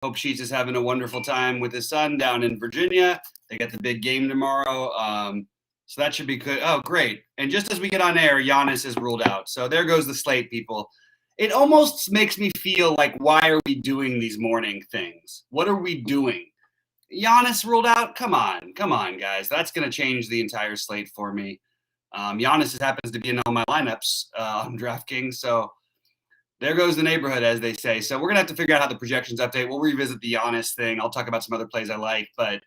Hope Sheets is having a wonderful time with his son down in Virginia. They got the big game tomorrow. So that should be good. Oh, great. And just as we get on air, Giannis is ruled out. So there goes the slate, people. It almost makes me feel like, why are we doing these morning things? What are we doing? Giannis ruled out? Come on, guys. That's going to change the entire slate for me. Giannis happens to be in all my lineups on DraftKings. So there goes the neighborhood, as they say. So we're going to have to figure out how the projections update. We'll revisit the Giannis thing. I'll talk about some other plays I like. But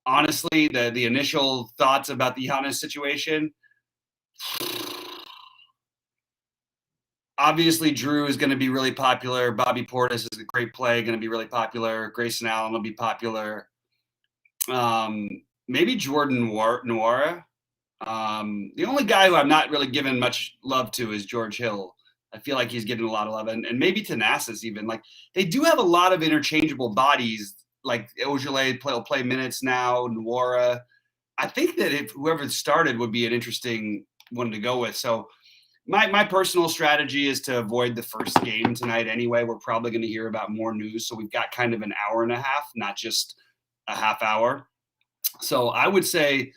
honestly, the initial thoughts about the Giannis situation, obviously Drew is going to be really popular. Bobby Portis is a great play, going to be really popular. Grayson Allen will be popular. Maybe Jordan Nwora. The only guy who I'm not really giving much love to is George Hill. I feel like he's getting a lot of love, and maybe Thanasis even. Like, they do have a lot of interchangeable bodies. Like Ojale will play minutes now. Nwora. I think that if whoever started would be an interesting one to go with. So my personal strategy is to avoid the first game tonight anyway. We're probably going to hear about more news, so we've got kind of an hour and a half, not just a half hour. So I would say,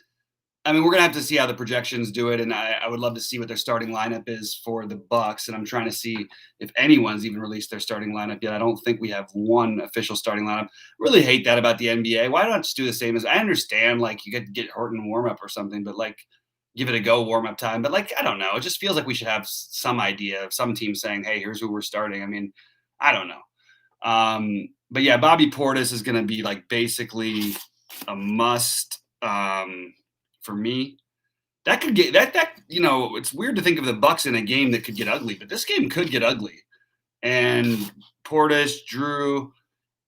I mean, we're going to have to see how the projections do it, and I would love to see what their starting lineup is for the Bucks, and I'm trying to see if anyone's even released their starting lineup yet. I don't think we have one official starting lineup. Really hate that about the NBA. Why not just do the same as – I understand, like, you could get hurt in warm-up or something, but, like, give it a go warm-up time. But, like, I don't know. It just feels like we should have some idea of some team saying, hey, here's who we're starting. I mean, I don't know. But, yeah, Bobby Portis is going to be, like, basically a must for me. That could get that you know, it's weird to think of the Bucks in a game that could get ugly, but this game could get ugly. And Portis, Drew,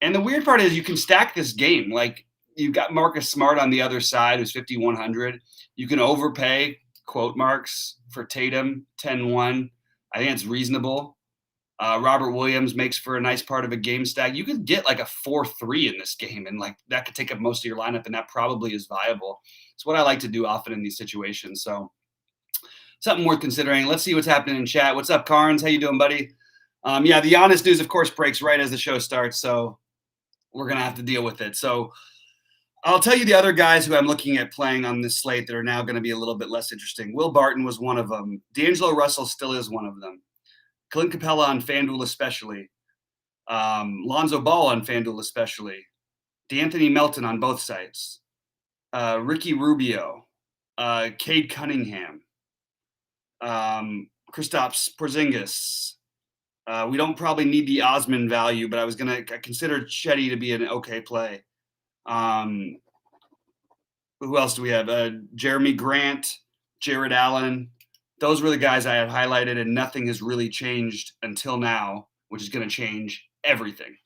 and the weird part is you can stack this game. Like, you've got Marcus Smart on the other side, who's 5,100. You can overpay, quote marks, for Tatum, 10-1. I think it's reasonable. Robert Williams makes for a nice part of a game stack. You could get like a 4-3 in this game, and like that could take up most of your lineup, and that probably is viable. It's what I like to do often in these situations. So something worth considering. Let's see what's happening in chat. What's up, Carnes? How you doing, buddy? Yeah, the Honest News, of course, breaks right as the show starts, so we're going to have to deal with it. So I'll tell you the other guys who I'm looking at playing on this slate that are now going to be a little bit less interesting. Will Barton was one of them. D'Angelo Russell still is one of them. Clint Capella on FanDuel especially. Lonzo Ball on FanDuel especially. D'Anthony Melton on both sites. Ricky Rubio. Cade Cunningham. Kristaps Porzingis. We don't probably need the Osman value, but I consider Chetty to be an okay play. Who else do we have? Jeremy Grant, Jared Allen. Those were the guys I had highlighted, and nothing has really changed until now, which is going to change everything.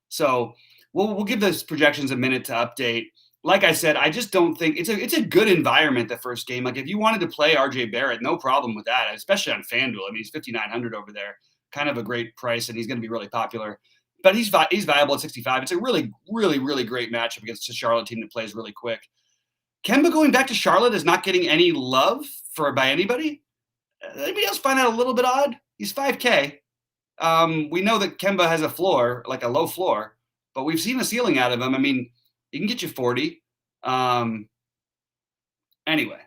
So we'll give those projections a minute to update. Like I said, I just don't think it's a good environment, the first game. Like, if you wanted to play RJ Barrett, no problem with that, especially on FanDuel. I mean, he's 5,900 over there, kind of a great price, and he's going to be really popular. But he's viable at 65. It's a really, really, really great matchup against a Charlotte team that plays really quick. Kemba going back to Charlotte is not getting any love by anybody. Anybody else find that a little bit odd? He's 5K. We know that Kemba has a floor, like a low floor, but we've seen a ceiling out of him. I mean, he can get you 40. Anyway,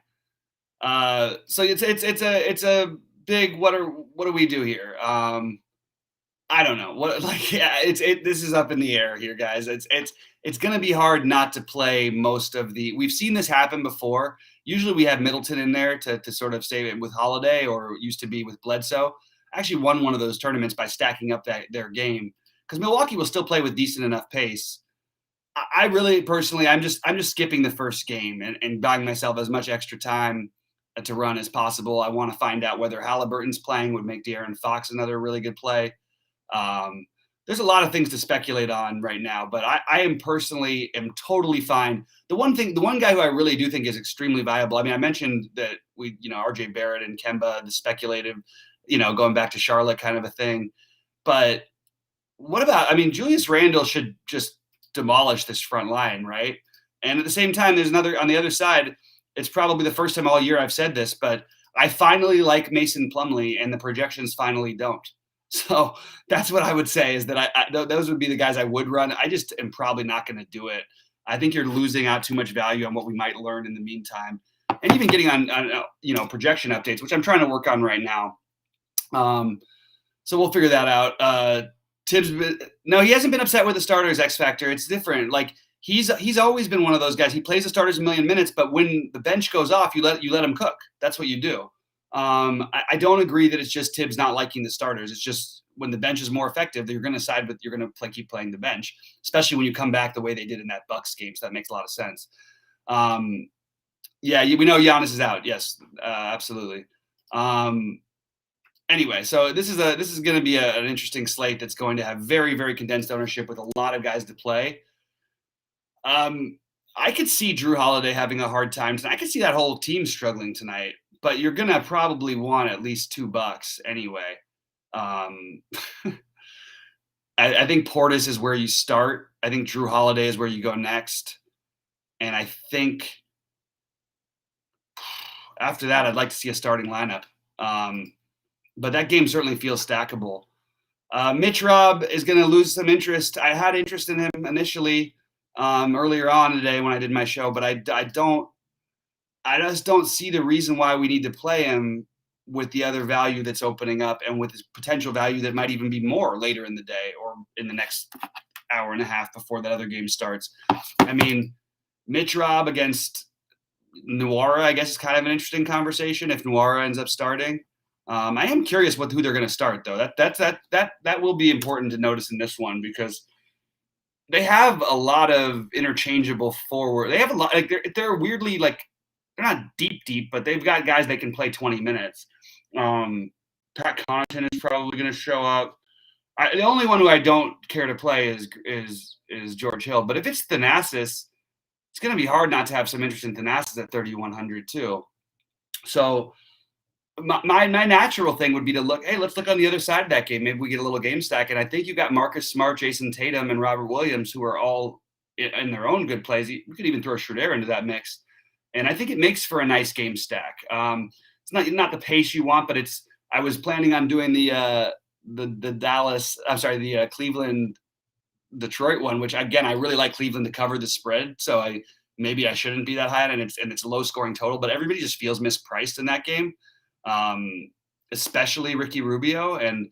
so it's a big. What do we do here? I don't know what. Like, yeah, this is up in the air here, guys. It's going to be hard not to play most of the. We've seen this happen before. Usually we have Middleton in there to sort of save it with Holiday, or used to be with Bledsoe. I actually won one of those tournaments by stacking up their game, because Milwaukee will still play with decent enough pace. I really personally, I'm just skipping the first game and buying myself as much extra time to run as possible. I want to find out whether Halliburton's playing would make De'Aaron Fox another really good play. There's a lot of things to speculate on right now, but I am totally fine. The one guy who I really do think is extremely viable. I mean, I mentioned that RJ Barrett and Kemba, the speculative, going back to Charlotte kind of a thing. But what about, I mean, Julius Randle should just demolish this front line, right? And at the same time, there's another on the other side. It's probably the first time all year I've said this, but I finally like Mason Plumlee, and the projections finally don't. So that's what I would say is that those would be the guys I would run. I just am probably not going to do it. I think you're losing out too much value on what we might learn in the meantime, and even getting on projection updates, which I'm trying to work on right now. So we'll figure that out. Tibbs, no, he hasn't been upset with the starters X factor. It's different. Like he's always been one of those guys. He plays the starters a million minutes, but when the bench goes off, you let him cook. That's what you do. I don't agree that it's just Tibbs not liking the starters. It's just when the bench is more effective, you're going to side with, you're going to keep playing the bench, especially when you come back the way they did in that Bucks game. So that makes a lot of sense. Yeah, we know Giannis is out. Yes, absolutely. Anyway, so this is going to be an interesting slate that's going to have very, very condensed ownership with a lot of guys to play. I could see Drew Holiday having a hard time tonight. I could see that whole team struggling tonight, but you're going to probably want at least $2 anyway. I think Portis is where you start. I think Drew Holiday is where you go next. And I think after that, I'd like to see a starting lineup. But that game certainly feels stackable. Mitch Robb is going to lose some interest. I had interest in him initially earlier on today when I did my show, but I just don't see the reason why we need to play him with the other value that's opening up and with his potential value that might even be more later in the day or in the next hour and a half before that other game starts. I mean, Mitch Robb against Nwora, I guess, is kind of an interesting conversation if Nwora ends up starting. I am curious who they're going to start, though. That will be important to notice in this one because they have a lot of interchangeable forward. They have a lot. Like they're weirdly like they're not deep, but they've got guys that can play 20 minutes. Pat Connaughton is probably going to show up. The only one who I don't care to play is George Hill. But if it's Thanasis, it's going to be hard not to have some interest in Thanasis at 3,100 too. So my natural thing would be to look. Hey, let's look on the other side of that game. Maybe we get a little game stack. And I think you got Marcus Smart, Jason Tatum, and Robert Williams, who are all in their own good plays. We could even throw Schroeder into that mix. And I think it makes for a nice game stack. It's not the pace you want, but I was planning on doing the Cleveland Detroit one, which again I really like Cleveland to cover the spread. So maybe I shouldn't be that high, and it's a low scoring total, but everybody just feels mispriced in that game, especially Ricky Rubio. And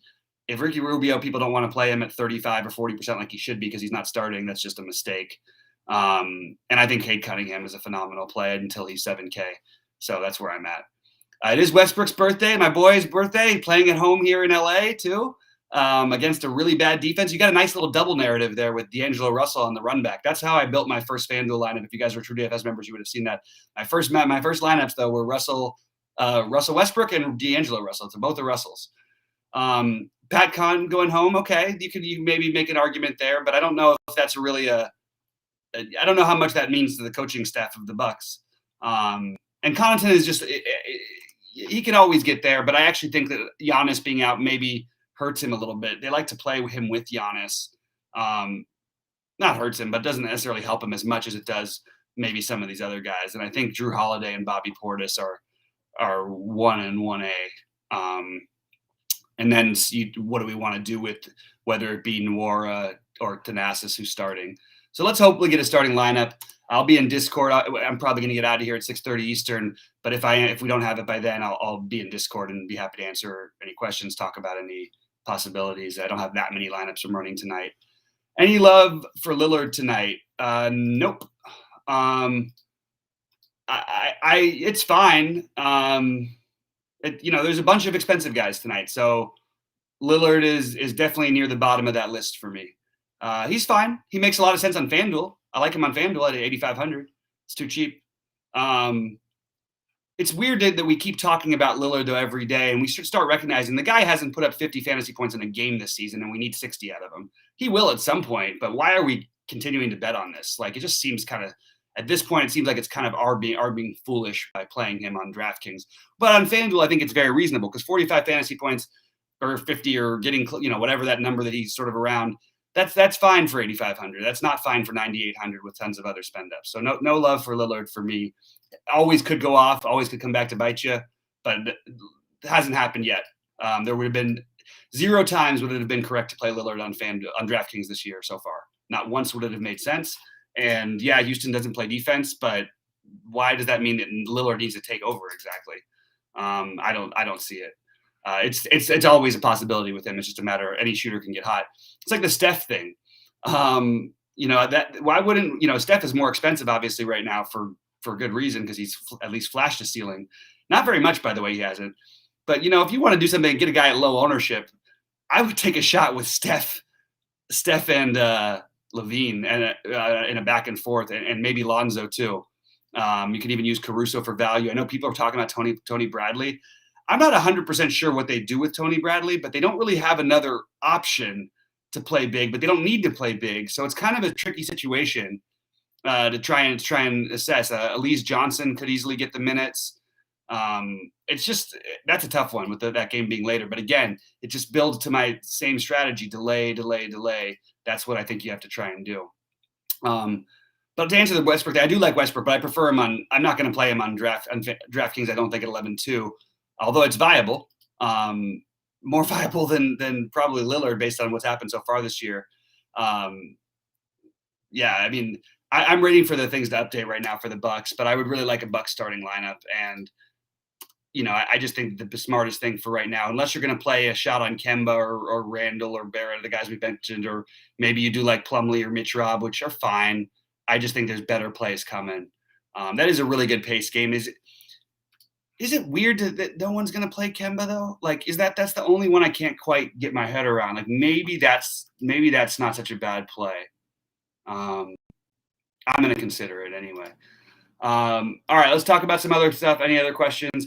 if Ricky Rubio, people don't want to play him at 35 or 40% like he should be because he's not starting, that's just a mistake. And I think Cade Cunningham is a phenomenal play until he's 7K. So that's where I'm at. It is Westbrook's birthday, my boy's birthday, playing at home here in LA too, against a really bad defense. You got a nice little double narrative there with D'Angelo Russell on the run back. That's how I built my first FanDuel lineup. If you guys were true DFS members, you would have seen that. My first lineups though were Russell Westbrook and D'Angelo Russell. So both the Russells. Pat Con going home. Okay. You maybe make an argument there, but I don't know if that's really I don't know how much that means to the coaching staff of the Bucks. And Connaughton is just he can always get there, but I actually think that Giannis being out maybe hurts him a little bit. They like to play him with Giannis. Not hurts him, but doesn't necessarily help him as much as it does maybe some of these other guys. And I think Drew Holiday and Bobby Portis are 1 and 1A. And then what do we want to do with whether it be Nwora or Thanasis who's starting? So let's hopefully get a starting lineup. I'll be in Discord. I'm probably going to get out of here at 6:30 Eastern. But if we don't have it by then, I'll be in Discord and be happy to answer any questions, talk about any possibilities. I don't have that many lineups I'm running tonight. Any love for Lillard tonight? Nope. It's fine. There's a bunch of expensive guys tonight, so Lillard is definitely near the bottom of that list for me. He's fine. He makes a lot of sense on FanDuel. I like him on FanDuel at 8,500. It's too cheap. It's weird that we keep talking about Lillard though every day, and we should start recognizing the guy hasn't put up 50 fantasy points in a game this season, and we need 60 out of him. He will at some point, but why are we continuing to bet on this? Like, it just seems kind of, at this point, it seems like it's kind of our being foolish by playing him on DraftKings. But on FanDuel, I think it's very reasonable because 45 fantasy points or 50 or getting, whatever that number that he's sort of around, that's fine for 8,500. That's not fine for 9,800 with tons of other spend ups. So no love for Lillard for me. Always could go off, always could come back to bite you, but it hasn't happened yet. There would have been 0 times would it have been correct to play Lillard on DraftKings this year so far. Not once would it have made sense. And yeah, Houston doesn't play defense, but why does that mean that Lillard needs to take over exactly? I don't see it. It's always a possibility with him. It's just a matter of any shooter can get hot. It's like the Steph thing. That why wouldn't Steph is more expensive obviously right now for good reason because he's at least flashed a ceiling. Not very much, by the way, he hasn't. But if you want to do something and get a guy at low ownership, I would take a shot with Steph and Levine and in a back and forth, and maybe Lonzo too. You can even use Caruso for value. I know people are talking about Tony Bradley. I'm not 100% sure what they do with Tony Bradley, but they don't really have another option to play big, but they don't need to play big. So it's kind of a tricky situation to try and assess. Elise Johnson could easily get the minutes. It's just that's a tough one with that game being later. But again, it just builds to my same strategy: delay. That's what I think you have to try and do. But to answer the Westbrook thing, I do like Westbrook, but I prefer him on. I'm not going to play him on DraftKings. I don't think at 11-2, although it's viable. More viable than probably Lillard based on what's happened so far this year. Yeah, I mean, I'm waiting for the things to update right now for the Bucks, but I would really like a Bucks starting lineup. And I just think the smartest thing for right now, unless you're going to play a shot on Kemba or Randall or Barrett, the guys we mentioned, or maybe you do like Plumlee or Mitch Rob, which are fine. I just think there's better plays coming. That is a really good pace game. Is it weird that no one's going to play Kemba though? Like, that's the only one I can't quite get my head around. Like maybe that's not such a bad play. I'm going to consider it anyway. All right, let's talk about some other stuff. Any other questions?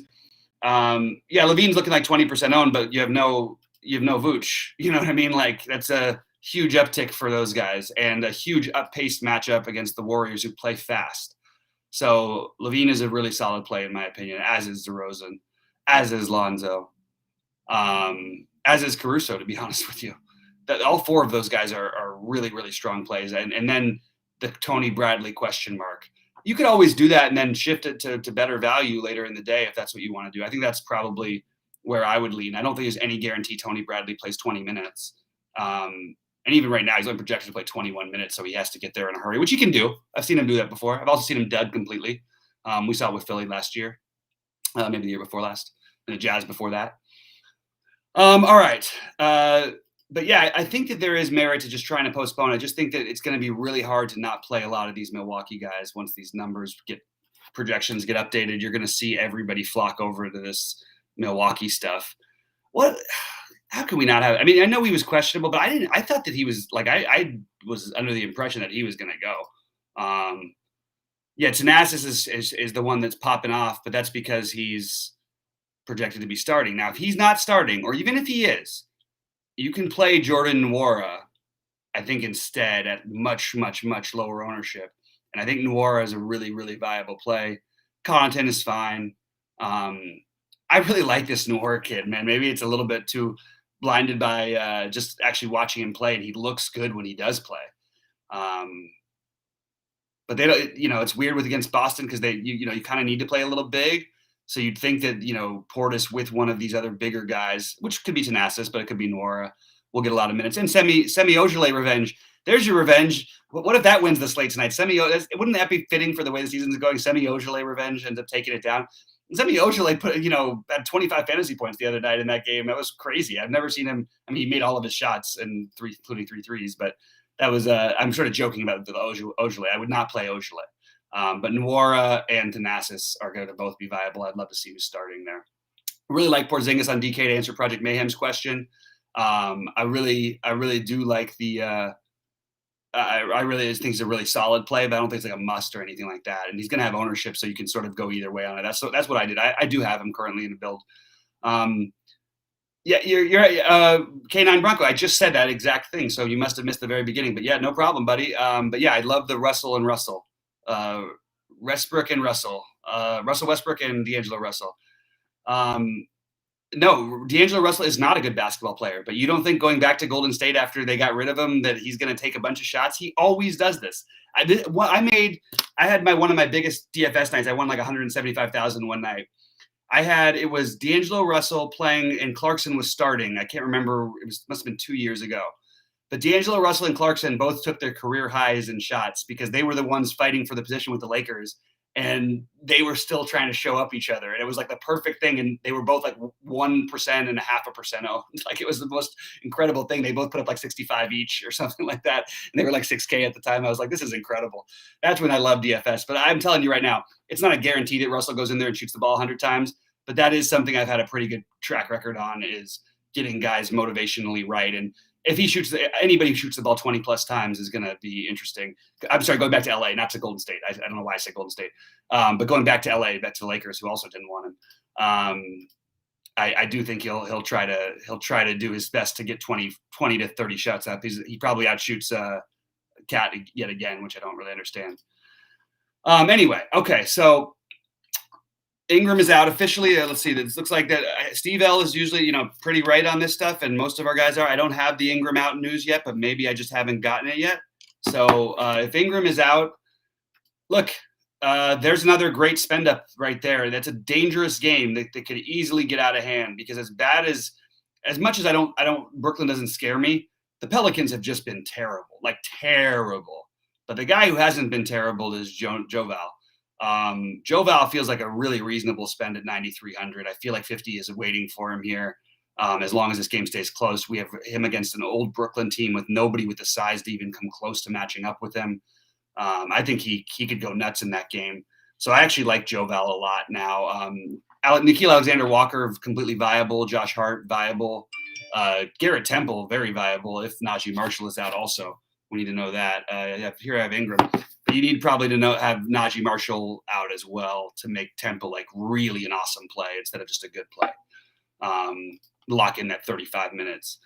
Yeah, Levine's looking like 20% owned, but you have no Vooch. You know what I mean? Like that's a huge uptick for those guys and a huge up-paced matchup against the Warriors who play fast. So Levine is a really solid play in my opinion, as is DeRozan, as is Lonzo, as is Caruso, to be honest with you. All 4 of those guys are really, really strong plays. And then the Tony Bradley question mark. You could always do that and then shift it to better value later in the day if that's what you want to do. I think that's probably where I would lean. I don't think there's any guarantee Tony Bradley plays 20 minutes. And even right now, he's only projected to play 21 minutes, so he has to get there in a hurry, which he can do. I've seen him do that before. I've also seen him dud completely. We saw it with Philly last year, maybe the year before last, and the Jazz before that. All right. But yeah, I think that there is merit to just trying to postpone. I just think that it's going to be really hard to not play a lot of these Milwaukee guys once these projections get updated. You're going to see everybody flock over to this Milwaukee stuff. How can we not have? I mean, I know he was questionable, but I thought that he was like I was under the impression that he was going to go. Yeah, Thanasis is the one that's popping off, but that's because he's projected to be starting. Now, if he's not starting, or even if he is, you can play Jordan Nwora, I think, instead at much, much, much lower ownership. And I think Nwora is a really, really viable play. Connaughton is fine. I really like this Nwora kid, man. Maybe it's a little bit too blinded by just actually watching him play, and he looks good when he does play. But they don't, it's weird against Boston because you kind of need to play a little big. So you'd think that, Portis with one of these other bigger guys, which could be Thanasis, but it could be Nwora, will get a lot of minutes. And Semi Ojeleye revenge. There's your revenge. What if that wins the slate tonight? Wouldn't that be fitting for the way the season's going? Semi Ojeleye revenge ends up taking it down. And Semi Ojeleye had 25 fantasy points the other night in that game. That was crazy. I've never seen him. I mean, he made all of his shots including 3 threes, but that was I'm sort of joking about the Ojeleye. I would not play Ojeleye. But Nwora and Thanasis are going to both be viable. I'd love to see who's starting there. I really like Porzingis on DK to answer Project Mayhem's question. I really do like the. I really think it's a really solid play, but I don't think it's like a must or anything like that. And he's going to have ownership, so you can sort of go either way on it. That's what I did. I do have him currently in a build. Yeah, you're right. K9 Bronco. I just said that exact thing, so you must have missed the very beginning. But yeah, no problem, buddy. But yeah, I love the Russell and Russell. Westbrook and Russell. Russell Westbrook and D'Angelo Russell. No, D'Angelo Russell is not a good basketball player, but you don't think going back to Golden State after they got rid of him that he's going to take a bunch of shots? He always does this. I had one of my biggest DFS nights. I won like 175,000 one night. it was D'Angelo Russell playing and Clarkson was starting. I can't remember. Must have been 2 years ago. But D'Angelo Russell and Clarkson both took their career highs in shots because they were the ones fighting for the position with the Lakers. And they were still trying to show up each other. And it was like the perfect thing. And they were both like 1% and a half a percent. Like it was the most incredible thing. They both put up like 65 each or something like that. And they were like 6K at the time. I was like, this is incredible. That's when I loved DFS. But I'm telling you right now, it's not a guarantee that Russell goes in there and shoots the ball 100 times. But that is something I've had a pretty good track record on, is getting guys motivationally right. And if he shoots, anybody who shoots the ball 20 plus times is going to be interesting. I'm sorry, going back to LA, not to Golden State. I don't know why I said Golden State, but going back to LA, back to the Lakers, who also didn't want him. I do think he'll try to do his best to get 20 to 30 shots up. He probably outshoots Cat yet again, which I don't really understand. Anyway, okay, so Ingram is out officially. Let's see. This looks like that. Steve L is usually, pretty right on this stuff, and most of our guys are. I don't have the Ingram out news yet, but maybe I just haven't gotten it yet. So if Ingram is out, look, there's another great spend up right there. That's a dangerous game that could easily get out of hand, because as much as Brooklyn doesn't scare me, the Pelicans have just been terrible, like terrible. But the guy who hasn't been terrible is Joval. Joval feels like a really reasonable spend at 9,300. I feel like 50 is waiting for him here. As long as this game stays close, we have him against an old Brooklyn team with nobody with the size to even come close to matching up with him. I think he could go nuts in that game. So I actually like Joval a lot now. Nickeil Alexander-Walker, completely viable. Josh Hart, viable. Garrett Temple, very viable if Najee Marshall is out also. We need to know that. Here I have Ingram. But you need probably to have Najee Marshall out as well to make Temple like really an awesome play instead of just a good play. Lock in that 35 minutes.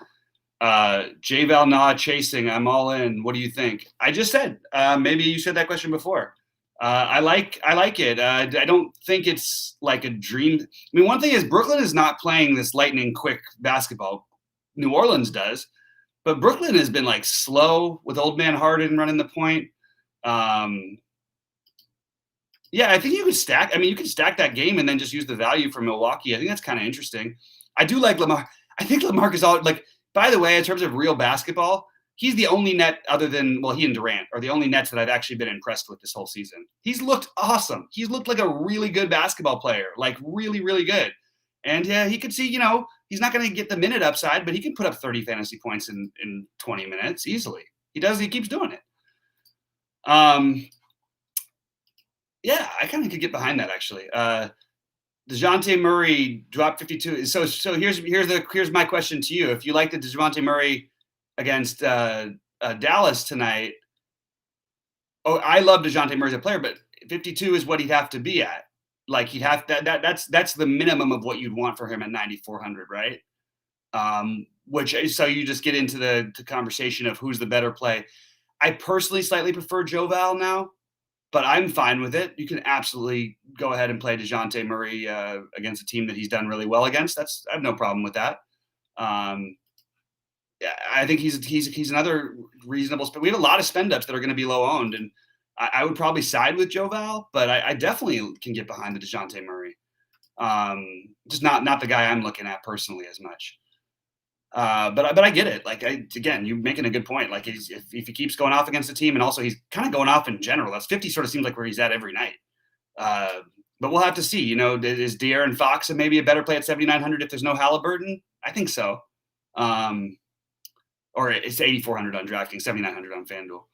J-Val Nah chasing. I'm all in. What do you think? I just said, maybe you said that question before. I like it. I don't think it's like a dream. I mean, one thing is Brooklyn is not playing this lightning quick basketball. New Orleans does. But Brooklyn has been like slow with old man Harden running the point. Yeah, I think you could stack. I mean, you can stack that game and then just use the value for Milwaukee. I think that's kind of interesting. I do like Lamar. I think Lamarcus Aldridge, like, by the way, in terms of real basketball, he's the only net other than, he and Durant are the only nets that I've actually been impressed with this whole season. He's looked awesome. He's looked like a really good basketball player, like really, really good. And yeah, he could see, he's not going to get the minute upside, but he can put up 30 fantasy points in 20 minutes easily. He does. He keeps doing it. Yeah, I kind of could get behind that actually. DeJounte Murray dropped 52. So here's my question to you. If you like the DeJounte Murray against Dallas tonight, I love DeJounte Murray as a player, but 52 is what he'd have to be at. Like he'd have that's the minimum of what you'd want for him at 9,400, right? So you just get into the conversation of who's the better play. I personally slightly prefer Joval now, but I'm fine with it. You can absolutely go ahead and play DeJounte Murray against a team that he's done really well against. I have no problem with that. Yeah, I think he's another reasonable spend. We have a lot of spend ups that are going to be low owned, and I would probably side with Joval, but I definitely can get behind the DeJounte Murray. Just not the guy I'm looking at personally as much. But I get it. Like again, you're making a good point. Like if he keeps going off against the team, and also he's kind of going off in general. That's 50 sort of seems like where he's at every night. But we'll have to see. Is De'Aaron Fox maybe a better play at 7,900 if there's no Halliburton? I think so. Or it's 8,400 on DraftKings, 7,900 on FanDuel.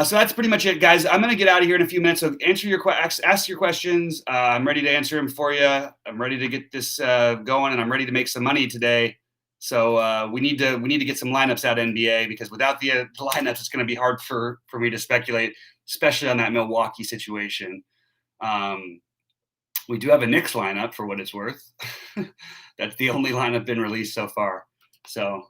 So that's pretty much it, guys. I'm going to get out of here in a few minutes. So ask your questions. I'm ready to answer them for you. I'm ready to get this going, and I'm ready to make some money today. So we need to get some lineups out NBA, because without the lineups, it's going to be hard for me to speculate, especially on that Milwaukee situation. We do have a Knicks lineup for what it's worth. That's the only lineup been released so far. So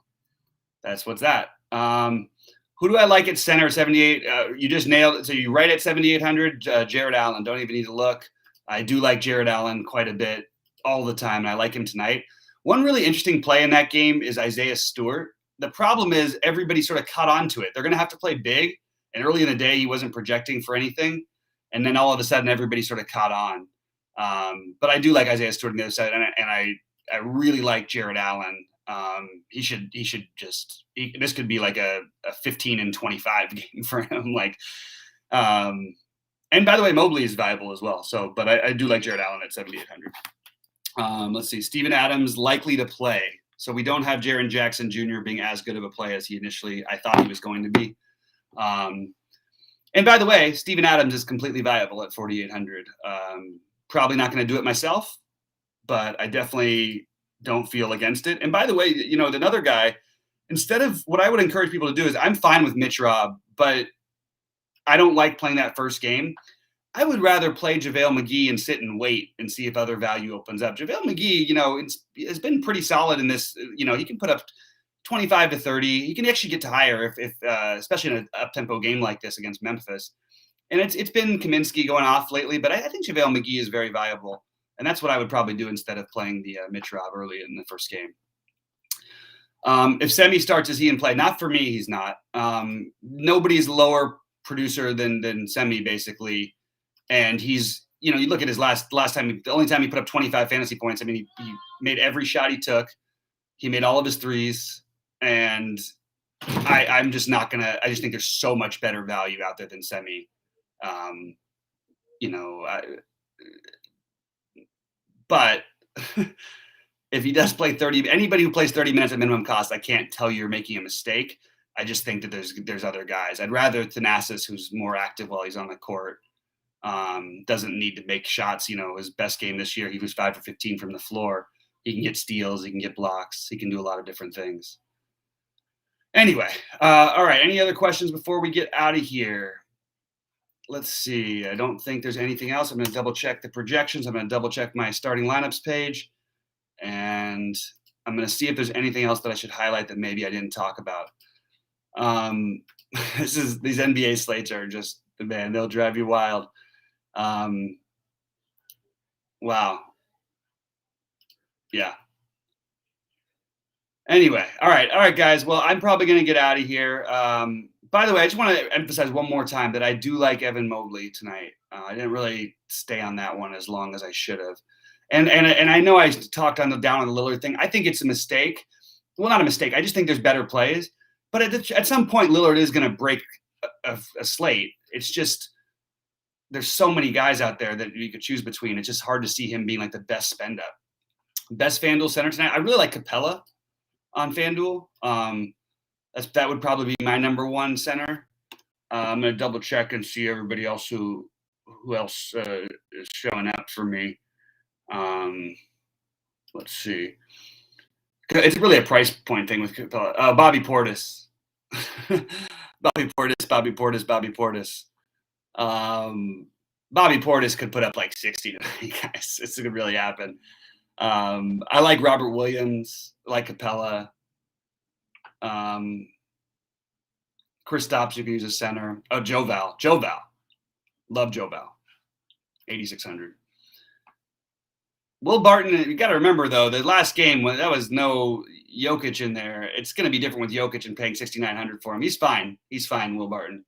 that's what's that. Who do I like at center 78? You just nailed it. So you right at 7,800, Jared Allen. Don't even need to look. I do like Jared Allen quite a bit all the time, and I like him tonight. One really interesting play in that game is Isaiah Stewart. The problem is everybody sort of caught on to it. They're going to have to play big, and early in the day he wasn't projecting for anything, and then all of a sudden everybody sort of caught on. But I do like Isaiah Stewart on the other side, and I really like Jared Allen. He should just this could be like a 15 and 25 game for him. Like, and by the way, Mobley is viable as well. So, but I do like Jared Allen at 7,800. Let's see, Steven Adams likely to play. So we don't have Jaren Jackson Jr. being as good of a play as I thought he was going to be. And by the way, Steven Adams is completely viable at 4,800. Probably not going to do it myself, but I definitely don't feel against it. And by the way, another guy, instead of what I would encourage people to do is I'm fine with Mitch Robb, but I don't like playing that first game. I would rather play JaVale McGee and sit and wait and see if other value opens up. JaVale McGee, has been pretty solid in this. He can put up 25 to 30. He can actually get to higher if especially in an up-tempo game like this against Memphis. And it's been Kaminsky going off lately, but I think JaVale McGee is very viable. And that's what I would probably do instead of playing the Mitch Robb early in the first game. If Semi starts, is he in play? Not for me, he's not. Nobody's lower producer than Semi, basically. And he's, you look at his last time, the only time he put up 25 fantasy points, I mean, he made every shot he took. He made all of his threes. And I'm just not going to – I just think there's so much better value out there than Semi. But if he does play 30 – anybody who plays 30 minutes at minimum cost, I can't tell you're making a mistake. I just think that there's other guys. I'd rather Thanasis, who's more active while he's on the court, doesn't need to make shots. His best game this year, he was 5 for 15 from the floor. He can get steals. He can get blocks. He can do a lot of different things. Anyway, all right. Any other questions before we get out of here? Let's see. I don't think there's anything else. I'm going to double check the projections. I'm going to double check my starting lineups page. And I'm going to see if there's anything else that I should highlight that maybe I didn't talk about. These NBA slates are just, man, they'll drive you wild. Wow. Yeah. Anyway, all right, guys. Well, I'm probably going to get out of here. By the way, I just want to emphasize one more time that I do like Evan Mobley tonight. I didn't really stay on that one as long as I should have. And I know I talked down on the Lillard thing. I think it's a mistake. Well, not a mistake. I just think there's better plays. But at some point, Lillard is going to break a slate. It's just there's so many guys out there that you could choose between. It's just hard to see him being like the best spend up. Best FanDuel center tonight. I really like Capella on FanDuel. That would probably be my number one center. I'm going to double check and see everybody else who else is showing up for me. Let's see. It's really a price point thing with Capella. Bobby Portis. Bobby Portis. Bobby Portis could put up like 60 tonight, guys. It's going to really happen. I like Robert Williams. I like Capella. Kristaps, you can use a center. Oh, Joe Val. Love Joe Val. 8,600. Will Barton, you got to remember, though, the last game, when that was no Jokic in there, it's going to be different with Jokic and paying 6,900 for him. He's fine. Will Barton.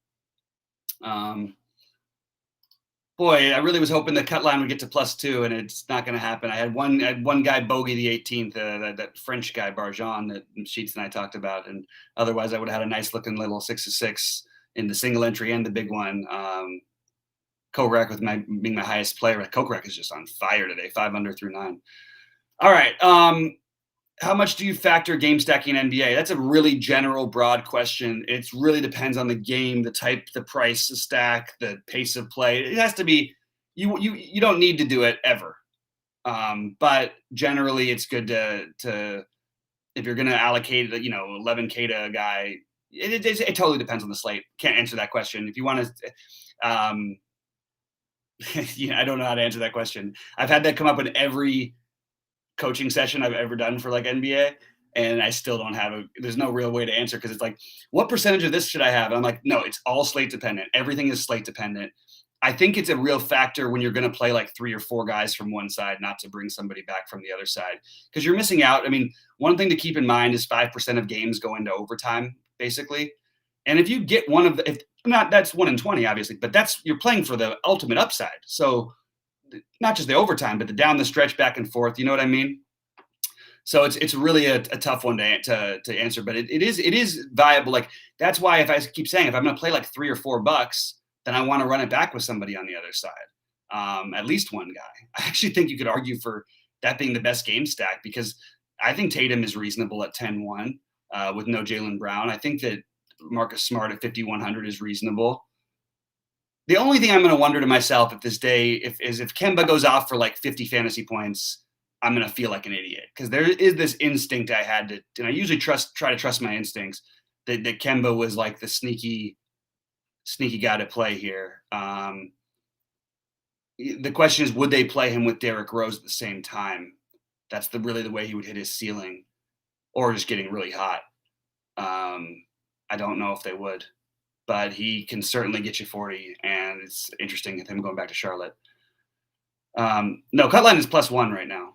Boy, I really was hoping the cut line would get to +2, and it's not going to happen. I had one guy bogey the 18th, that French guy, Barjon, that Sheets and I talked about, and otherwise I would have had a nice-looking little 6-6 in the single entry and the big one. Kokrak with being my highest player. Kokrak is just on fire today, 5 under through 9. All right. How much do you factor game stacking in NBA? That's a really general, broad question. It really depends on the game, the type, the price, the stack, the pace of play. It has to be. You don't need to do it ever, but generally it's good to if you're going to allocate 11K to a guy. It totally depends on the slate. Can't answer that question. If you want to. I don't know how to answer that question. I've had that come up in every coaching session I've ever done for like NBA, and I still don't have there's no real way to answer, because it's like, what percentage of this should I have? And I'm like, no, it's all slate dependent. Everything is slate dependent. I think it's a real factor when you're going to play like 3 or 4 guys from one side, not to bring somebody back from the other side, because you're missing out. I mean, one thing to keep in mind is 5% of games go into overtime, basically. And if you get that's 1 in 20, obviously, but you're playing for the ultimate upside. So not just the overtime, but the down the stretch back and forth. You know what I mean? So it's really a tough one to answer, but it is viable. Like that's why if I keep saying if I'm going to play like $3 or $4, then I want to run it back with somebody on the other side, at least one guy. I actually think you could argue for that being the best game stack because I think Tatum is reasonable at 10-1 with no Jaylen Brown. I think that Marcus Smart at 5,100 is reasonable. The only thing I'm going to wonder to myself if Kemba goes off for like 50 fantasy points, I'm going to feel like an idiot because there is this instinct I had to, and I usually try to trust my instincts that Kemba was like the sneaky guy to play here. The question is, would they play him with Derrick Rose at the same time? That's really the way he would hit his ceiling, or just getting really hot. I don't know if they would, but he can certainly get you 40, and it's interesting with him going back to Charlotte. No, cut line is +1 right now.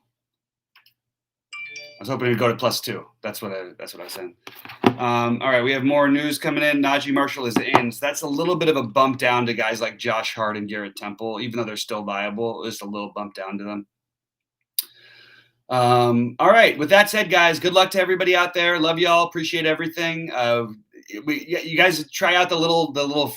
I was hoping to go to +2. That's what I was saying. All right, we have more news coming in. Najee Marshall is in. So that's a little bit of a bump down to guys like Josh Hart and Garrett Temple, even though they're still viable. Just a little bump down to them. All right. With that said, guys, good luck to everybody out there. Love y'all. Appreciate everything. You guys try out the little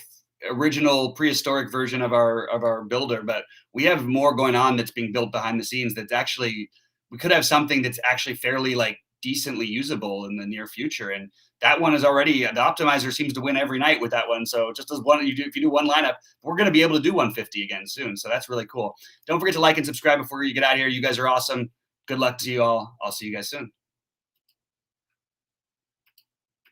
original prehistoric version of our builder, but we have more going on that's being built behind the scenes. That's actually we could have something that's actually fairly like decently usable in the near future. And that one is already the optimizer seems to win every night with that one. So just as one, if you do one lineup, we're going to be able to do 150 again soon. So that's really cool. Don't forget to like and subscribe before you get out of here. You guys are awesome. Good luck to you all. I'll see you guys soon.